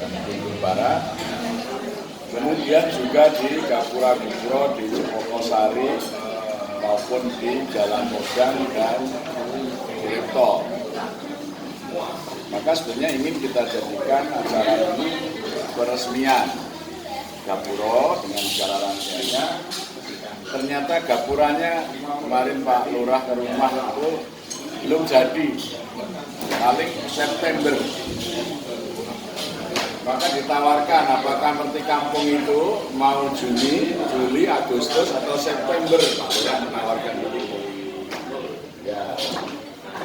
dan Gunung Barat. Kemudian juga di Gapura-Gapura di Cipokosari maupun di Jalan Modang dan Direkto. Maka sebenarnya ingin kita jadikan acara ini peresmian Gapura dengan segala rangkaiannya. Ternyata Gapuranya kemarin Pak Lurah ke rumah itu belum jadi, paling September. Maka ditawarkan apakah Merti Kampung itu mau Juni, Juli, Agustus atau September. Pak Lurah menawarkan begitu. Ya,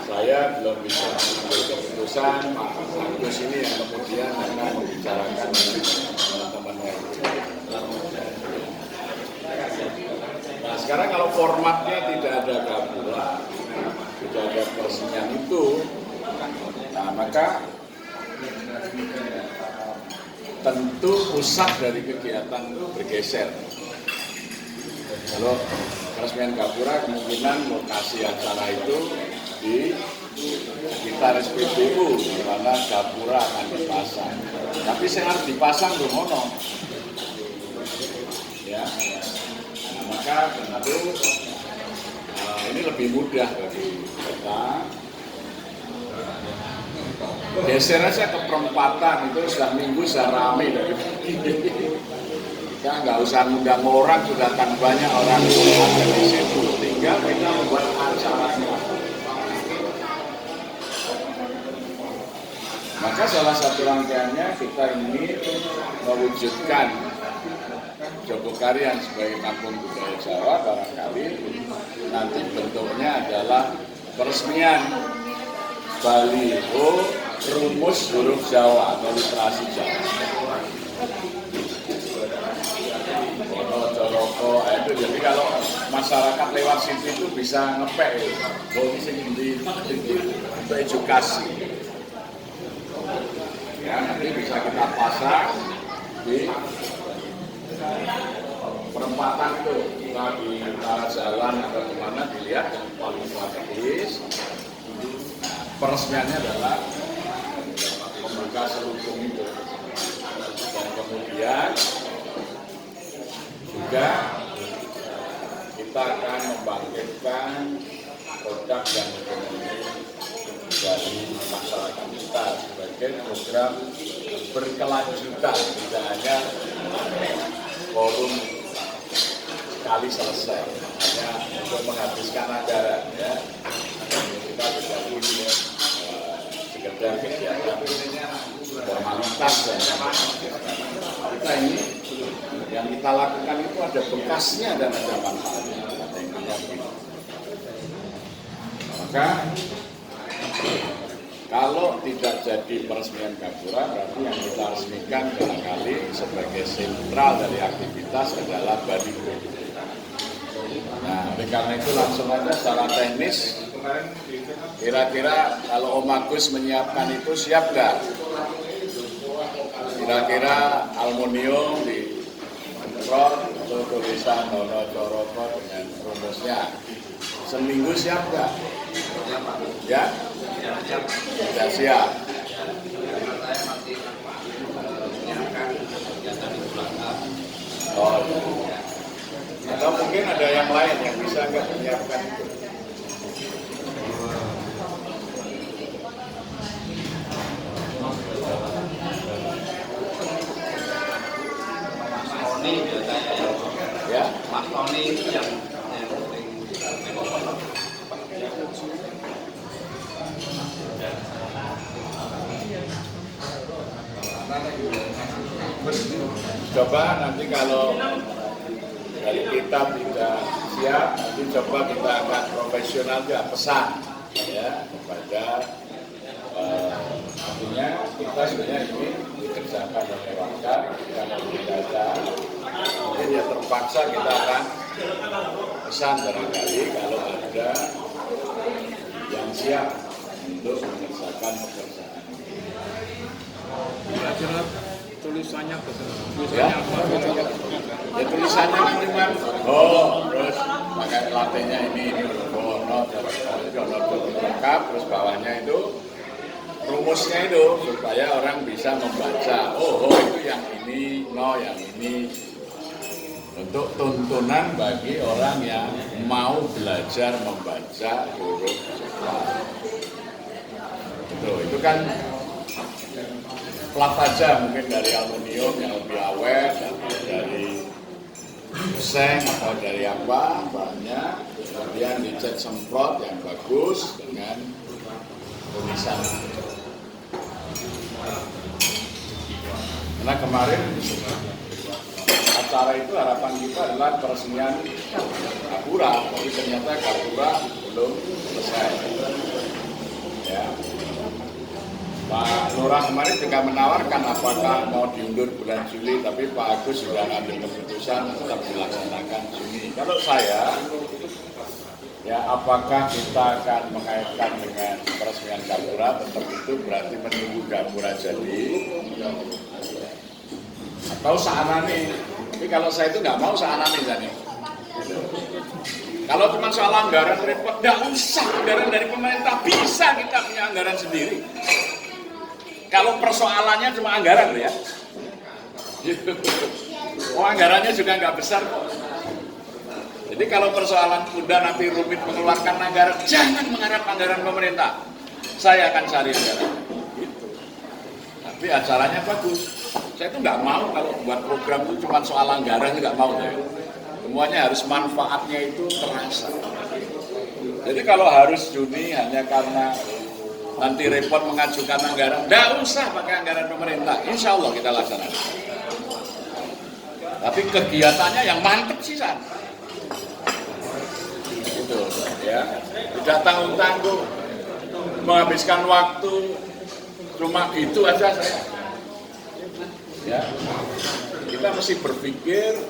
saya belum bisa mengambil keputusan. Pak Agus ini yang kemudian akan membicarakan dengan teman-temannya. Nah, sekarang kalau formatnya tidak ada Gapura, tidak ada peresmian itu, nah maka tentu pusat dari kegiatan itu bergeser. Kalau peresmian Gapura kemungkinan lokasi acara itu di sekitar SPBU di mana Gapura akan dipasang. Tapi saya harus dipasang belum ya. Nah, maka tentu ini lebih mudah bagi kita. Geser aja ke perempatan itu sudah minggu sudah ramai dari kita nggak usah ngundang orang, sudah akan banyak orang yang ada di situ. Tinggal kita membuat acaranya. Maka salah satu rangkaiannya kita ingin mewujudkan Jogokarian sebagai kampung budaya Jawa. Barangkali nanti bentuknya adalah peresmian baliho rumus huruf Jawa atau literasi Jawa. Ono Coroko itu jadi kalau masyarakat lewat situ itu bisa ngepek untuk edukasi. Ya, nanti bisa kita pasang di perempatan itu, di utara jalan atau di mana dilihat yang paling strategis. Peresmiannya adalah membuka selubung itu, dan kemudian juga kita akan membangkitkan produk dan ekonomi dari masyarakat kita sebagai program berkelanjutan, tidak hanya forum sekali selesai, hanya untuk menghabiskan anggaran ya. Kita tidak punya sekedar kegiatan formalitas dan kita ini yang kita lakukan itu ada bekasnya dan ada manfaatnya. Maka kalau tidak jadi peresmian Gapura, berarti yang kita resmikan barangkali sebagai sentral dari aktivitas adalah baliho. Nah, oleh karena itu langsung aja secara teknis, kira-kira kalau Om Agus menyiapkan itu siap nggak? Kira-kira aluminium di front untuk tulisan Dono Coroko dengan rumusnya. Seminggu siap nggak? Ya? Sudah siap. Oh, atau mungkin ada yang lain yang bisa nggak menyiapkan itu? Ya, Mas Tony yang coba nanti kalau dari kita tidak siap, nanti coba kita akan profesional juga pesan ya kepada artinya kita sebenarnya ini dikerjakan oleh warga karena tidak ada, mungkin ya terpaksa kita akan pesan barangkali kalau ada yang siap untuk mengerjakan pekerjaan. Kira-kira tulisannya ya, ya tulisannya cuma terus pakai latihnya ini Bono terus lengkap, terus bawahnya itu rumusnya itu supaya orang bisa membaca, oh itu yang ini, no yang ini, untuk tuntunan bagi orang yang mau belajar membaca huruf cepat. Itu kan plat aja mungkin dari aluminium yang lebih awet, atau dari seng atau dari apa banyak, kemudian dicat semprot yang bagus dengan tulisan. Karena kemarin acara itu harapan kita adalah peresmian Gapura, tapi ternyata Gapura belum selesai. Ya. Pak Lurah kemarin juga menawarkan apakah mau diundur bulan Juli, tapi Pak Agus sudah ngambil keputusan tetap dilaksanakan Juni. Kalau saya, ya apakah kita akan mengaitkan dengan peresmian Gapura, tetap itu berarti menunggu Gapura jadi, atau saanane. Tapi kalau saya itu nggak mau saanane jadi. Kalau cuma soal anggaran repot, nggak usah anggaran dari pemerintah, bisa kita punya anggaran sendiri. Kalau persoalannya cuma anggaran ya, oh anggarannya juga nggak besar kok. Jadi kalau persoalan udah nanti rumit mengeluarkan anggaran, jangan mengharap anggaran pemerintah. Saya akan cari anggaran. Gitu. Tapi acaranya bagus. Saya tuh nggak mau kalau buat program itu cuma soal anggaran, nggak mau ya. Semuanya harus manfaatnya itu terasa. Jadi kalau harus Juni hanya karena nanti repot mengajukan anggaran, nggak usah pakai anggaran pemerintah, insya Allah kita laksanakan. Tapi kegiatannya yang mantep sih San. Gitu, ya. Tidak tanggung-tanggung, menghabiskan waktu, cuma gitu aja saya. Ya, kita mesti berpikir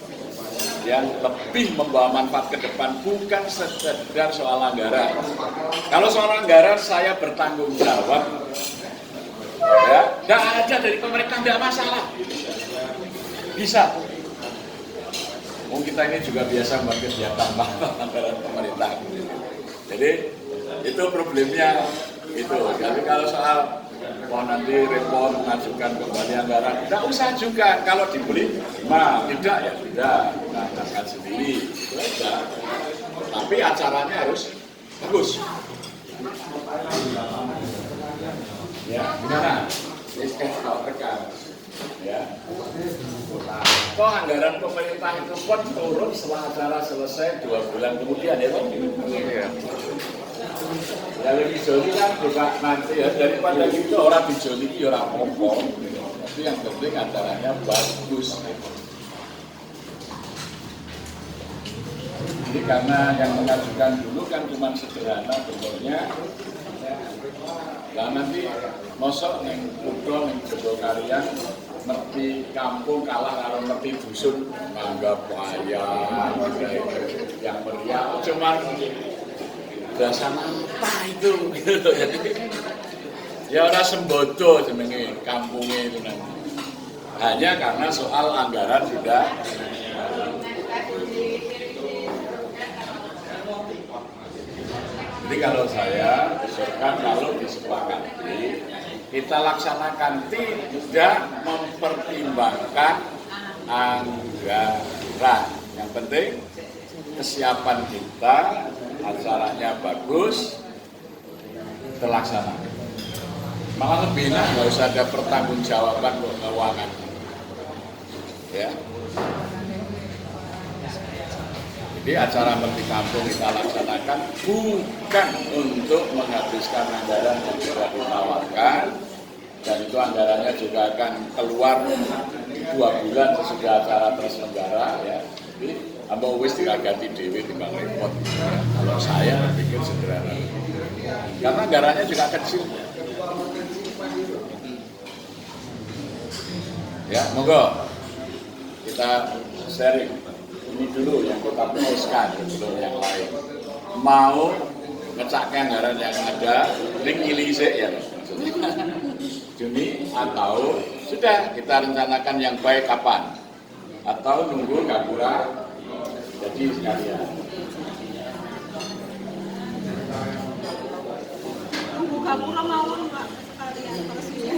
yang lebih membawa manfaat ke depan, bukan sekedar soal anggaran. Kalau soal anggaran saya bertanggung jawab, ya, nggak ada dari pemerintah, nggak masalah, bisa. Kita ini juga biasa membuat kegiatan anggaran pemerintah. Jadi itu problemnya itu. Jadi kalau soal nanti repot mengajukan kembali anggaran, tidak usah juga. Kalau dibeli, tidak ya sudah, kita angkat sendiri, itu aja. Tapi acaranya harus bagus. Ya, gimana? Kalau rekan, ya. Toh anggaran pemerintah itu pun turun setelah acara selesai 2 bulan kemudian ya, Iya. Ya lebih joli kan juga nanti ya, daripada gitu orang dijoli ya orang apa-apa. Tapi yang penting acaranya bagus. Jadi karena yang mengajukan dulu kan cuma sederhana bentuknya. Nah nanti mosok yang kudol, yang gedung karyan ngerti kampung kalah kalau ngerti dusun, menganggap wayang yang meriah cuman dasar apa itu gitu. Ya orang sembodo jenenge kampungnya itu nanti. Hanya karena soal anggaran sudah. Jadi kalau saya usulkan kalau disepakati kita laksanakan, tidak mempertimbangkan anggaran. Yang penting kesiapan kita, acaranya bagus, terlaksana. Malah lebih enak, nggak usah ada pertanggungjawaban keuangan. Ya. Jadi acara Menteri Kampung kita laksanakan bukan untuk menghabiskan anggaran yang sudah ditawarkan, dan itu anggarannya juga akan keluar 2 bulan sesudah acara terselenggara ya. Jadi ambau wis diragati dewi timbang repot. Kalau saya pikir sederhana. Karena anggarannya juga kecil. Ya, monggo kita sharing. Ini dulu yang kita putuskan, belum yang lain. Mau ngecaknya anggaran yang ada, ring ilisik ya, Juni atau sudah kita rencanakan yang baik kapan? Atau nunggu Gapura jadi sekalian. Nunggu Gapura mawon Pak sekalian.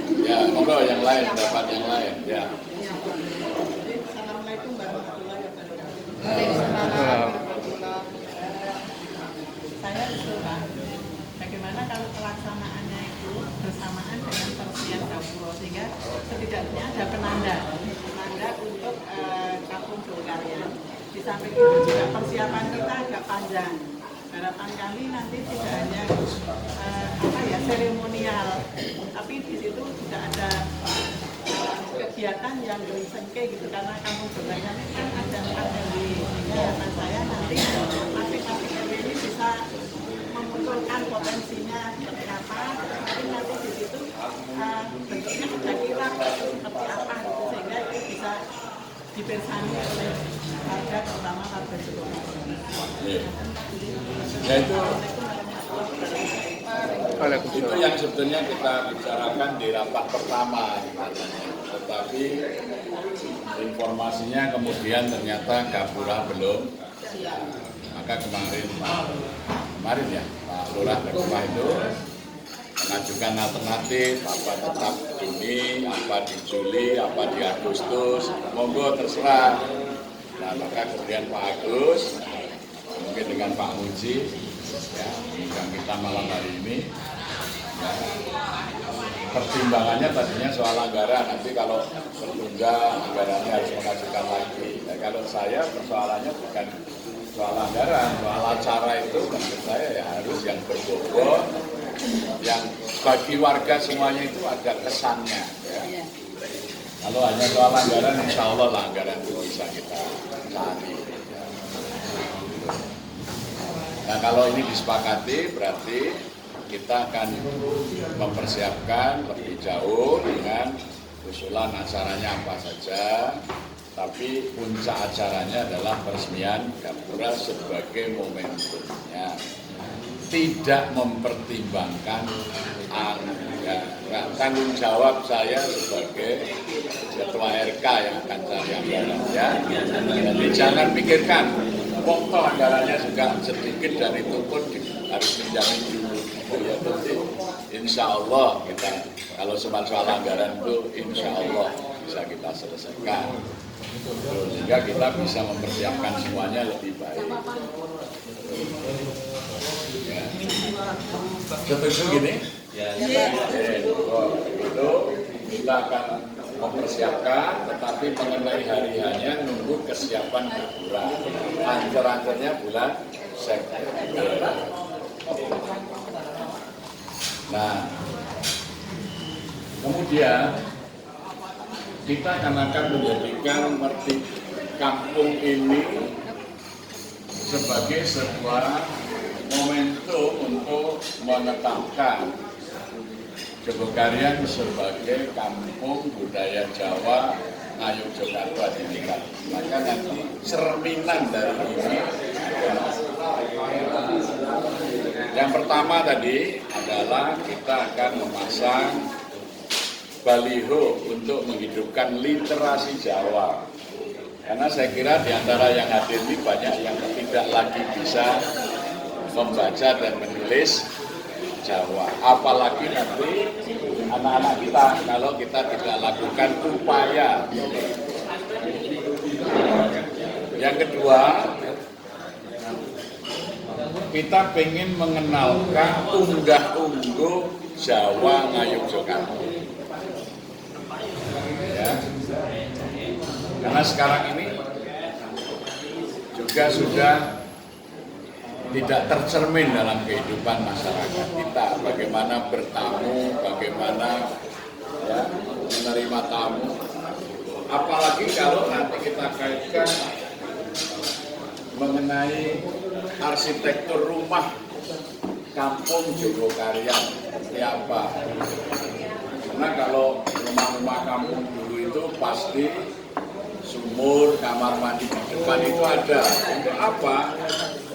Ya, monggo yang lain, dapat yang lain. Ya. Assalamualaikum warahmatullahi wabarakatuh. Waalaikumsalam. Saya usulkan bagaimana kalau pelaksanaannya itu bersamaan dengan persediaan dapur sehingga setidaknya ada penanda untuk kampung Jogarya. Di samping itu juga persiapan kita agak panjang. Harapan kami nanti tidak hanya seremonial, tapi di situ tidak ada kegiatan yang berisengke gitu karena kampung Jogarya ini kan ada 4 RW. Sehingga harapan saya nanti masing-masing RW ini bisa memunculkan potensinya seperti apa, tapi nanti di situ bentuknya sudah kira seperti apa gitu, sehingga itu bisa dibersani oleh warga, terutama warga Jogarya. Ya itu Waalaikumsalam. yang sebetulnya kita bicarakan di rapat pertama, tetapi informasinya kemudian ternyata Gapura belum. Maka kemarin ya Pak Lurah Gapura itu mengajukan alternatif apa tetap Juni, apa di Juli, apa di Agustus, monggo terserah. Nah maka kemudian Pak Agus mungkin dengan Pak Muji ya yang kita malam hari ini ya, pertimbangannya tadinya soal anggaran, nanti kalau tertunda anggarannya harus mengajukan lagi. Nah, kalau saya persoalannya bukan soal anggaran, soal acara itu menurut saya ya harus yang berbobot, yang bagi warga semuanya itu ada kesannya ya. Kalau hanya soal anggaran, insya Allah lah anggaran itu bisa kita cari. Nah kalau ini disepakati berarti kita akan mempersiapkan lebih jauh dengan usulan acaranya apa saja, tapi puncak acaranya adalah peresmian Gapura sebagai momentumnya. Tidak mempertimbangkan tanggung jawab saya sebagai ketua RK yang akan cari anggarannya. Jadi jangan pikirkan, pokok anggarannya juga sedikit dan itu pun harus dijamin dulu. Ya tentu, insya Allah kita kalau soal anggaran itu insya Allah bisa kita selesaikan. Sehingga kita bisa mempersiapkan semuanya lebih baik. Ya. Setuju gini? Ya. Itu kita akan mempersiapkan, tetapi mengenai hari-harinya nunggu kesiapan Gapura. Ancer-ancernya bulan September. Nah, kemudian kita akan menjadikan kampung ini sebagai sebuah momentum untuk menetapkan Jogarya sebagai kampung budaya Jawa Ngayuk Jakarta Timika. Maka nanti cerminan dari ini yang pertama tadi adalah kita akan memasang baliho untuk menghidupkan literasi Jawa. Karena saya kira di antara yang hadir ini banyak yang tidak lagi bisa membaca dan menulis Jawa. Apalagi nanti anak-anak kita kalau kita tidak lakukan upaya. Yang kedua, kita ingin mengenalkan unggah-ungguh Jawa Ngayuk Jakarta. Ya. Karena sekarang ini juga sudah tidak tercermin dalam kehidupan masyarakat kita. Bagaimana bertamu, bagaimana ya, menerima tamu. Apalagi kalau nanti kita kaitkan mengenai arsitektur rumah kampung Jogarya seperti apa. Karena kalau rumah-rumah kampung dulu itu pasti sumur, kamar mandi di depan itu ada. Untuk apa?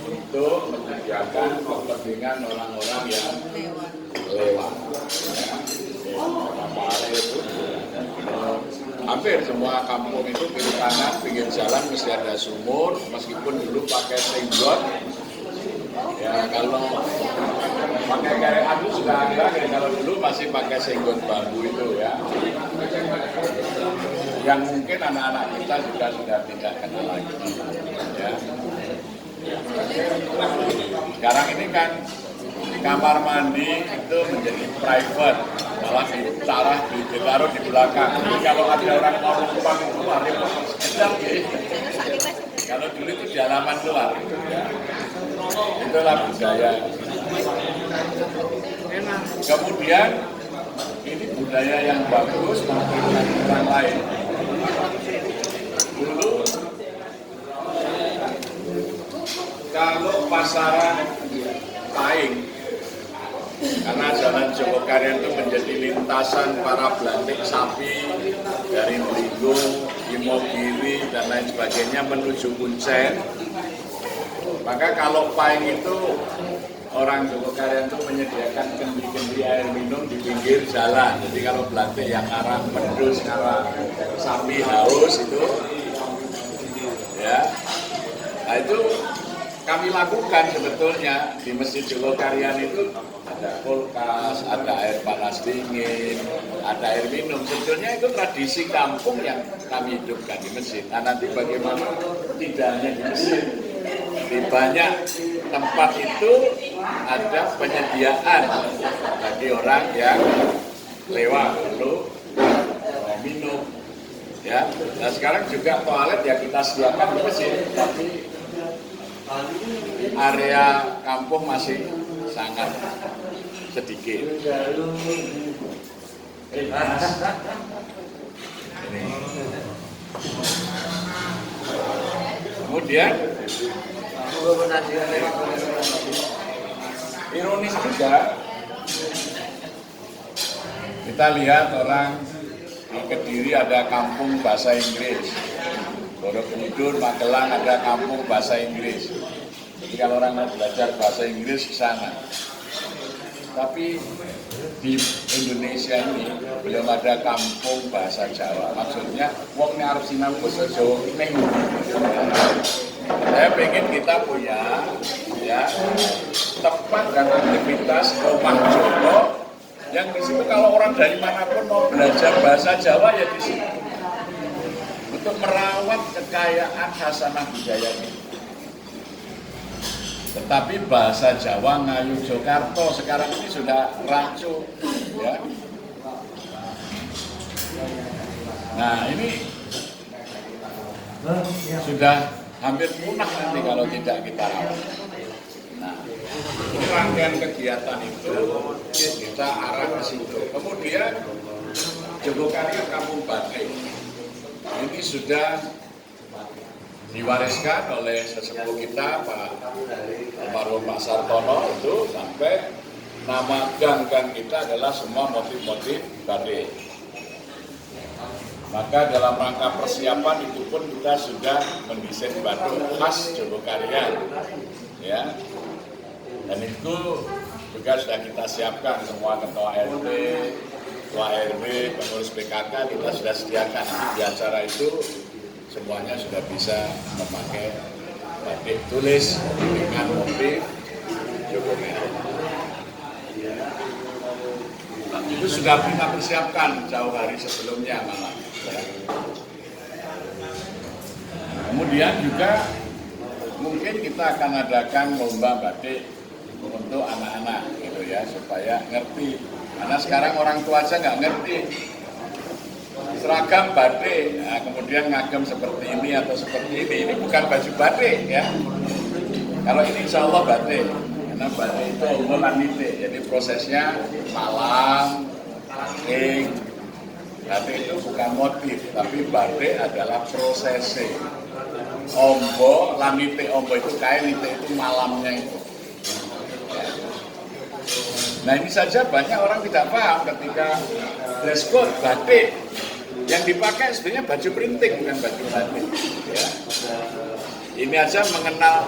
Untuk menyediakan kepentingan orang-orang yang lewat. Hampir semua kampung itu kiri kanan, pinggir jalan mesti ada sumur, meskipun dulu pakai senggot. Ya kalau pakai karean itu sudah ada ya, kalau dulu masih pakai senggot bambu itu ya. Yang mungkin anak-anak kita juga sudah tidak kenal lagi ya. Sekarang ini kan kamar mandi itu menjadi private, malah ditaruh di belakang. Jadi kalau ada orang mau numpang keluar, kalau dulu itu di halaman luar. Ya. Itulah budaya. Kemudian ini budaya yang bagus mengenai orang lain. Dulu kalau pasaran Paing, karena jalan Jogokaryan itu menjadi lintasan para belantik sapi dari Meligo, Imogiri dan lain sebagainya menuju Kuncen. Maka kalau Paing itu orang Jogokaryan itu menyediakan kendi-kendi air minum di pinggir jalan. Jadi kalau belantik yang arah Mendus, arah sapi haus itu, ya, nah itu kami lakukan sebetulnya di Masjid Jogokaryan itu ada kulkas, ada air panas dingin, ada air minum. Sebetulnya itu tradisi kampung yang kami hidupkan di masjid. Nah nanti bagaimana tidak hanya di masjid, di banyak tempat itu ada penyediaan bagi orang yang lewat perlu minum. Ya, nah sekarang juga toilet ya kita sediakan di masjid, tapi area kampung masih sangat sedikit. Kemudian ironis juga kita lihat orang di Kediri ada kampung bahasa Inggris, Borobudur, Magelang ada kampung bahasa Inggris. Jadi kalau orang mau belajar bahasa Inggris ke sana. Tapi di Indonesia ini belum ada kampung bahasa Jawa. Maksudnya wong nek arep sinau basa Jawa ning. Saya pengen kita punya ya tempat dan aktivitas rumah Jawa yang di situ kalau orang dari manapun mau belajar bahasa Jawa ya di situ. Untuk merawat kekayaan khasanah budaya ini. Tetapi bahasa Jawa Ngayu Jogarta sekarang ini sudah rancu, ya. Nah ini sudah hampir punah nanti kalau tidak kita rawat. Nah, ini rangkaian kegiatan itu kita arah ke situ. Kemudian Jogokaryan Kampung Batik ini sudah diwariskan oleh sesepuh kita Pak almarhum Pak Sartono itu sampai nama gang-gang kita adalah semua motif-motif batik. Maka dalam rangka persiapan itu pun kita sudah mendesain batik khas Jogokaryan, ya. Dan itu juga sudah kita siapkan semua ketua RT, ketua RW, pengurus PKK kita sudah sediakan di acara itu. Semuanya sudah bisa memakai batik tulis dengan motif Jogokaryan. Itu sudah kita persiapkan jauh hari sebelumnya malah. Ya. Kemudian juga mungkin kita akan adakan lomba batik untuk anak-anak gitu ya supaya ngerti. Karena sekarang orang tua aja nggak ngerti. Seragam batik, nah, kemudian ngagem seperti ini atau seperti ini bukan baju batik ya. Kalau ini insya Allah batik, karena batik itu umuman nitik, jadi prosesnya malam, packing. Batik itu bukan motif, tapi batik adalah prosesnya. Ombo, lamite ombo itu kain, nitik itu malamnya itu. Nah ini saja banyak orang tidak paham ketika dress code batik. Yang dipakai sebenarnya baju printing bukan baju batik. Ya. Ini aja mengenal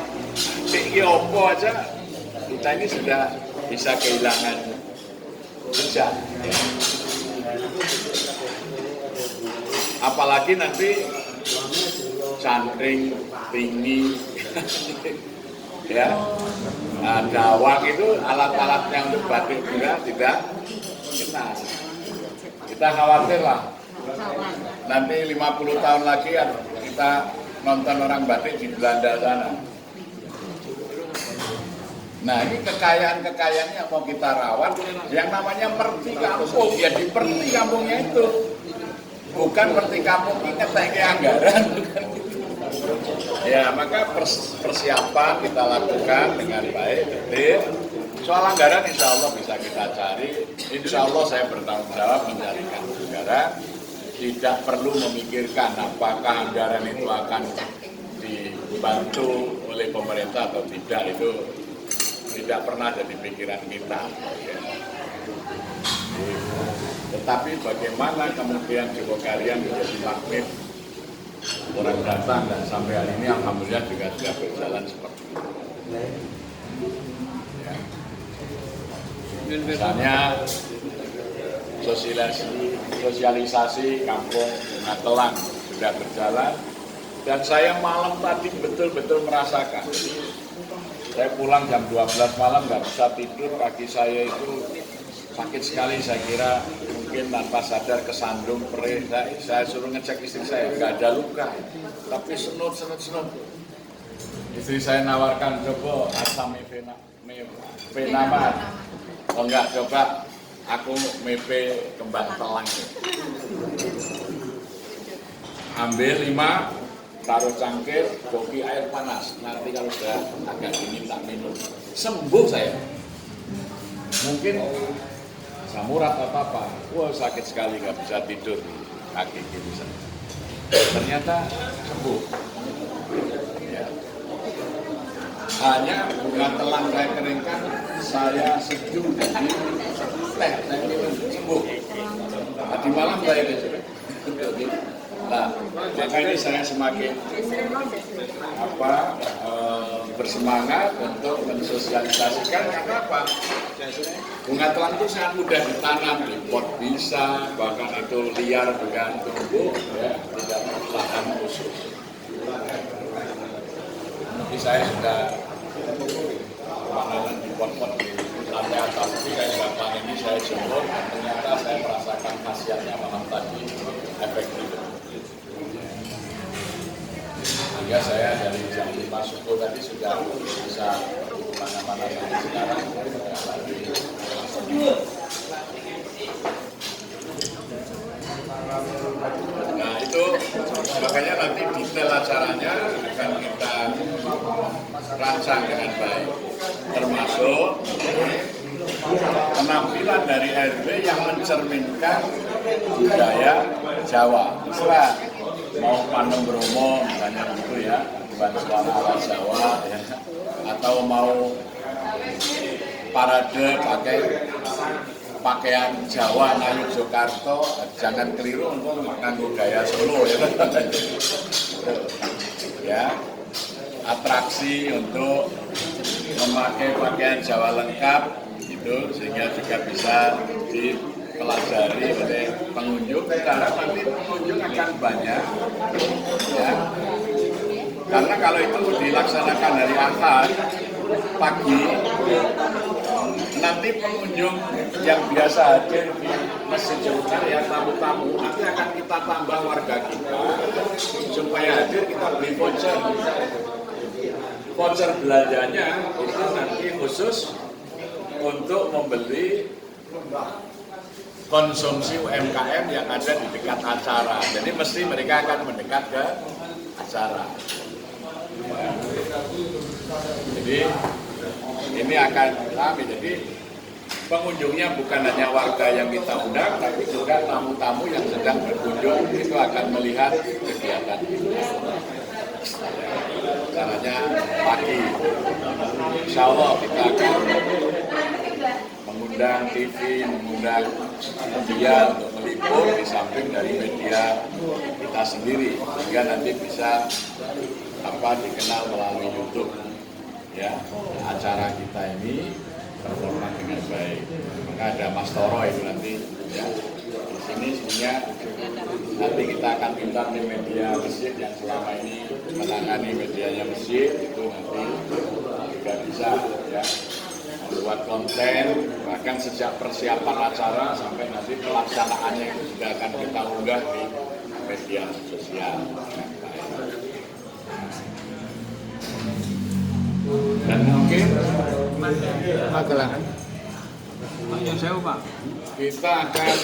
tinggi opo aja kita ini sudah bisa kehilangan jejak. Ya. Apalagi nanti cantring, tinggi, ya. Nah, dawang itu alat-alatnya untuk batik juga tidak kena. Kita khawatir lah. Nanti 50 tahun lagi kita nonton orang batik di Belanda sana. Nah, ini kekayaan-kekayaan yang mau kita rawat, yang namanya perti kampung, ya di perti kampungnya itu. Bukan perti kampung ingat lagi anggaran. Ya, maka persiapan kita lakukan dengan baik, detail. Soal anggaran insya Allah bisa kita cari. Insya Allah saya bertanggung jawab mencarikan anggaran. Tidak perlu memikirkan apakah anggaran itu akan dibantu oleh pemerintah atau tidak, itu tidak pernah jadi pikiran kita. Ya. Tetapi bagaimana kemudian Jogokarian menjadi magnet, orang datang, dan sampai hari ini alhamdulillah juga sudah berjalan seperti itu. Ya. Misalnya sosialisasi kampung Ngatelan sudah berjalan, dan saya malam tadi betul-betul merasakan. Saya pulang jam 12 malam nggak bisa tidur, kaki saya itu sakit sekali, saya kira mungkin tanpa sadar kesandung perih. Saya suruh ngecek istri saya, nggak ada luka, tapi senut. Istri saya nawarkan, coba asam mefenamat. Oh enggak, coba aku mepe kembang telang. Ambil 5, taruh cangkir, kopi air panas. Nanti kalau sudah agak dingin tak minum. Sembuh saya. Mungkin samurat atau apa. Wah, sakit sekali, nggak bisa tidur kaki kiri saya. Ternyata sembuh. Ya. Hanya bunga telang saya keringkan, saya sejuk jadi teh, saya minum sembuh. Tadi malam saya sudah. Nah, maka ini saya semakin bersemangat untuk mensosialisasikan. Karena apa? Bunga telang itu sangat mudah ditanam, di pot bisa, bahkan itu liar dengan tumbuh, ya, tidak perlu lahan khusus. Jadi saya sudah menanam di pot-pot di lantai atas itu, saya sudah panen ini, saya jemur, dan ternyata saya merasakan khasiatnya malam tadi efektif. Sehingga saya dari jam 5 subuh tadi sudah bisa kemana-mana sampai sekarang. Nah itu makanya nanti detail acaranya akan kita rancang dengan baik, termasuk penampilan dari RW yang mencerminkan budaya Jawa. Misalnya mau Panem Bromo misalnya gitu ya, bukan suara ala Jawa ya. Atau mau parade pakai pakaian Jawa na Yogyakarta, jangan keliru untuk nganggo gaya Solo ya. Ya. Atraksi untuk memakai pakaian Jawa lengkap itu sehingga juga bisa dipelajari oleh pengunjung. Karena nanti pengunjung akan banyak ya. Karena kalau itu dilaksanakan hari Ahad pagi, nanti pengunjung yang biasa hadir di Masjid Jogokarian, tamu-tamu, nanti akan kita tambah warga kita supaya hadir, kita beli voucher. Voucher belanjanya itu nanti khusus untuk membeli konsumsi UMKM yang ada di dekat acara. Jadi mesti mereka akan mendekat ke acara. Jadi ini akan rame. Jadi pengunjungnya bukan hanya warga yang kita undang, tapi juga tamu-tamu yang sedang berkunjung itu akan melihat kegiatan kita. Caranya pagi, insya Allah kita akan mengundang TV, mengundang media untuk meliput di samping dari media kita sendiri, sehingga nanti bisa dikenal melalui YouTube ya, acara kita ini performa dengan baik. Maka ada Mas Toro itu nanti ya, sini sehingga nanti kita akan minta tim media masjid yang selama ini menangani medianya masjid itu nanti juga bisa ya membuat konten, bahkan sejak persiapan acara sampai nanti pelaksanaannya itu juga akan kita unggah di media sosial. Dan mungkin kita akan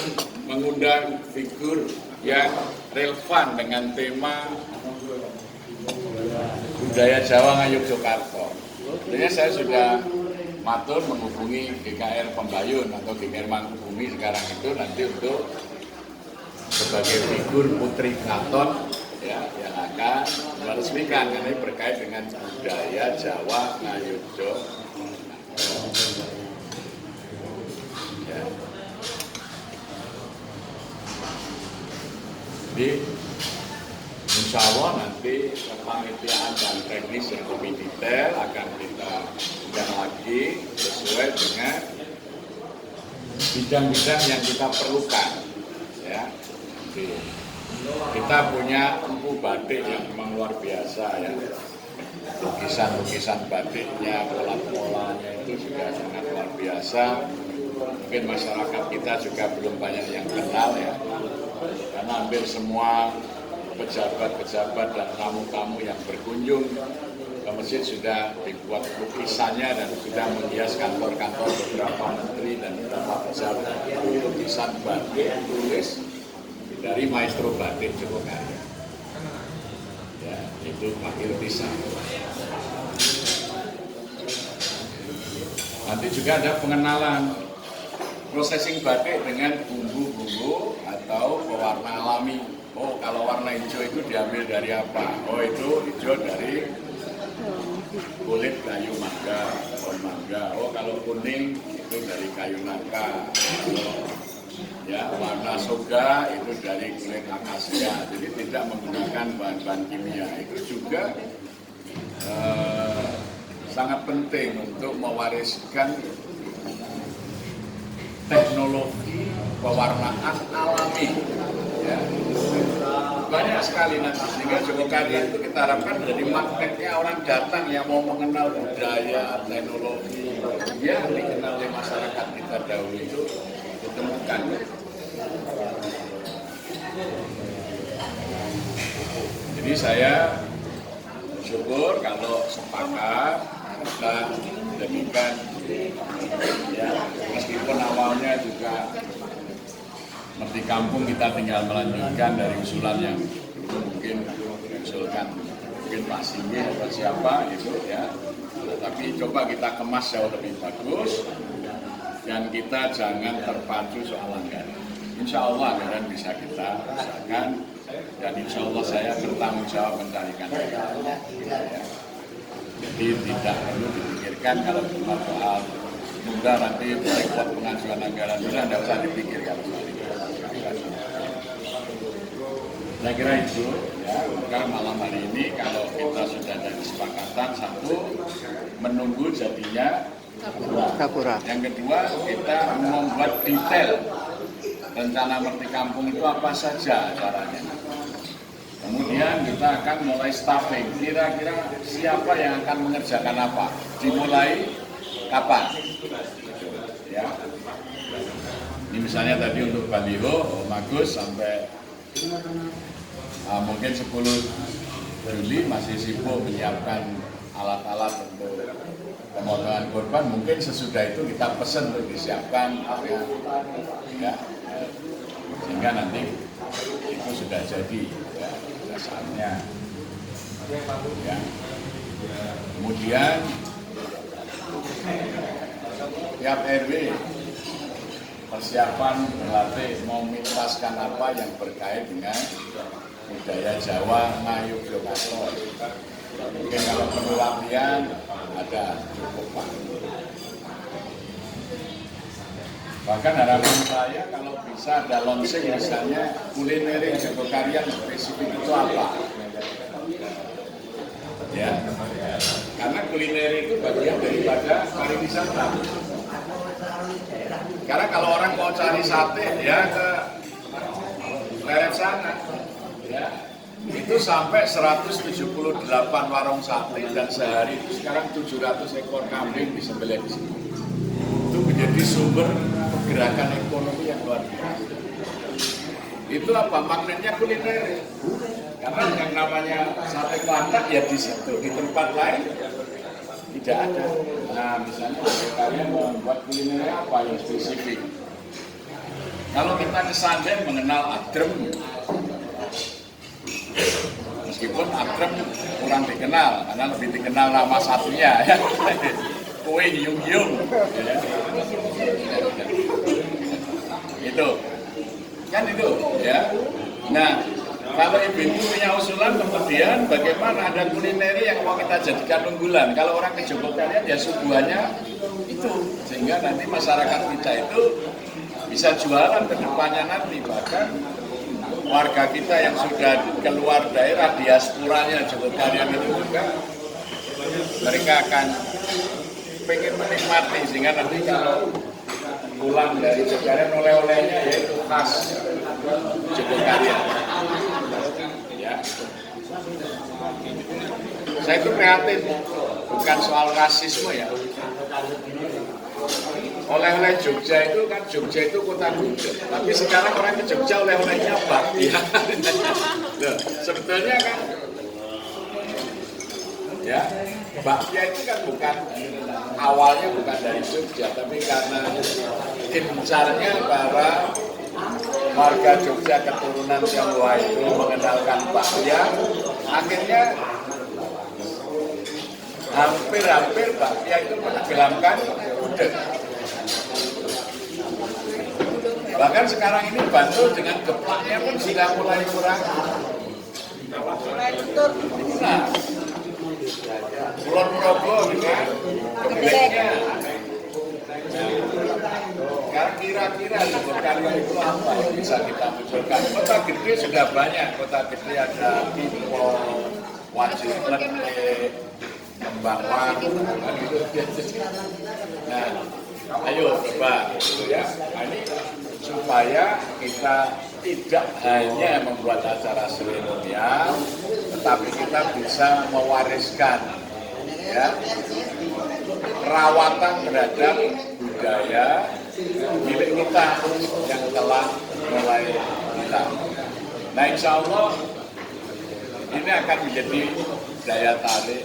mengundang figur yang relevan dengan tema budaya Jawa Ngayogyakarta. Sebenarnya saya sudah matur menghubungi GKR Pembayun atau GKR Mangkubumi sekarang itu nanti untuk sebagai figur Putri Keraton ya, yang akan meresmikan karena ini berkait dengan budaya Jawa Ngayogyakarta. Ya. Jadi insya Allah nanti kepanitiaan dan teknis yang lebih detail akan kita undang lagi sesuai dengan bidang-bidang yang kita perlukan. Ya. Jadi, kita punya empu batik yang memang luar biasa ya. Lukisan-lukisan batiknya, pola-polanya itu juga sangat luar biasa. Mungkin masyarakat kita juga belum banyak yang kenal ya. Karena hampir semua pejabat-pejabat dan tamu-tamu yang berkunjung ke masjid sudah dibuat lukisannya dan sudah menghias kantor-kantor beberapa menteri dan beberapa pejabat. Lukisan batik tulis dari maestro batik Jogokarya. Ya, itu Pak Irtisa. Nanti juga ada pengenalan processing batik dengan bumbu-bumbu atau pewarna alami. Oh, kalau warna hijau itu diambil dari apa? Oh, itu hijau dari kulit kayu mangga, pohon mangga. Oh, kalau kuning itu dari kayu nangka. Ya, warna soga itu dari kulit akasia. Jadi tidak menggunakan bahan-bahan kimia. Itu juga sangat penting untuk mewariskan teknologi pewarnaan alami. Ya. Banyak sekali nanti sehingga Jogokarya itu kita harapkan menjadi magnetnya orang datang yang mau mengenal budaya, teknologi yang dikenal oleh masyarakat kita dahulu itu ditemukan. Jadi saya syukur kalau sepakat kita jadikan ya, meskipun awalnya juga Merti Kampung kita tinggal melanjutkan dari usulan yang mungkin diusulkan mungkin Pak Singgih atau siapa gitu ya. Tapi coba kita kemas jauh lebih bagus dan kita jangan terpacu soal anggaran. Insya Allah anggaran bisa kita usahakan dan insya Allah saya bertanggung jawab mencarikan anggaran. Ya. Jadi tidak perlu dipikirkan kalau cuma soal mudah nanti repot pengajuan anggaran itu tidak usah dipikirkan soal itu. Saya kira itu ya, maka malam hari ini kalau kita sudah ada kesepakatan satu menunggu jadinya Kapura. Yang kedua kita membuat detail rencana Merti Kampung itu apa saja caranya. Kemudian kita akan mulai staffing, kira-kira siapa yang akan mengerjakan apa, dimulai kapan. Ya. Ini misalnya tadi untuk baliho, bagus sampai mungkin 10 Juli masih sibuk menyiapkan alat-alat untuk pemotongan korban. Mungkin sesudah itu kita pesan untuk disiapkan ya, sehingga nanti itu sudah jadi ya, saatnya. Ya. Kemudian tiap RW persiapan berlatih mau menuntaskan apa yang berkait dengan budaya Jawa Ngayogyakarta. Mungkin kalau perlu latihan ada cukup Pak. Bahkan harapan saya kalau bisa ada launching misalnya kuliner Jogokarya spesifik itu apa? Ya, karena kuliner itu bagian daripada pariwisata. Karena kalau orang mau cari sate ya ke leret sana, ya. Itu sampai 178 warung sate dan sehari itu sekarang 700 ekor kambing disembelih di sini. Itu menjadi sumber pergerakan ekonomi yang luar biasa. Itu apa? Magnetnya kuliner. Karena yang namanya sate Kelantan ya di situ, di tempat lain tidak ada. Nah, misalnya kalian membuat kuliner apa yang spesifik? Kalau kita ke Sanden mengenal adrem, meskipun adrem kurang dikenal, karena lebih dikenal nama satunya ya. Kue hiung-hiung. Ya. Itu. Kan itu ya. Nah, kalau ibu punya usulan kemudian bagaimana ada kuliner yang mau kita jadikan unggulan. Kalau orang ke Jogokarian ya suguhannya itu. Sehingga nanti masyarakat kita itu bisa jualan ke depannya nanti. Bahkan warga kita yang sudah keluar daerah diasporanya Jogokarian itu juga mereka akan pengen menikmati sehingga nanti kalau pulang dari Jogokarian oleh-olehnya yaitu khas Jogokarian. Ya. Saya itu prihatin, bukan soal rasisme ya. Oleh-oleh Jogja itu kan Jogja itu kota gudeg, tapi sekarang orang ke Jogja oleh-olehnya bakpia. Loh, sebetulnya kan, ya bakpia itu kan bukan awalnya bukan dari Jogja, tapi karena gencarnya para warga Jogja keturunan Tionghoa itu mengenalkan bakpia, akhirnya hampir-hampir bakpia itu menenggelamkan gudeg. Bahkan sekarang ini Bantul dengan geplaknya pun sudah mulai kurang. Nah, Kulon Progo dengan gebleknya. Sekarang kira-kira Jogokarian itu apa yang bisa kita munculkan? Kota gede sudah banyak, kota gede ada Impor, Wajib Klete, Kembang gitu. Nah, ayo coba gitu ya. Ini supaya kita tidak hanya membuat acara seremonial, tetapi kita bisa mewariskan ya rawatan terhadap budaya milik kita yang telah mulai hilang. Nah, insya Allah ini akan menjadi daya tarik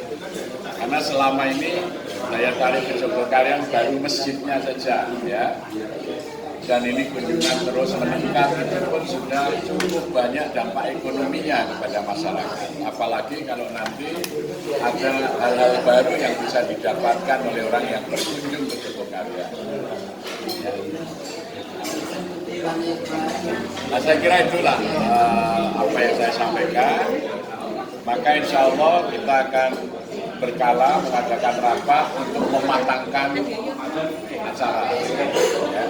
karena selama ini daya tarik ke Jogokarian baru masjidnya saja ya. Dan ini kunjungan terus meningkat, itu pun sudah cukup banyak dampak ekonominya kepada masyarakat. Apalagi kalau nanti ada hal-hal baru yang bisa didapatkan oleh orang yang berkunjung ke Jogokarian. Ya. Nah, saya kira itulah apa yang saya sampaikan. Maka insya Allah kita akan berkala mengadakan rapat untuk mematangkan acara. Ya.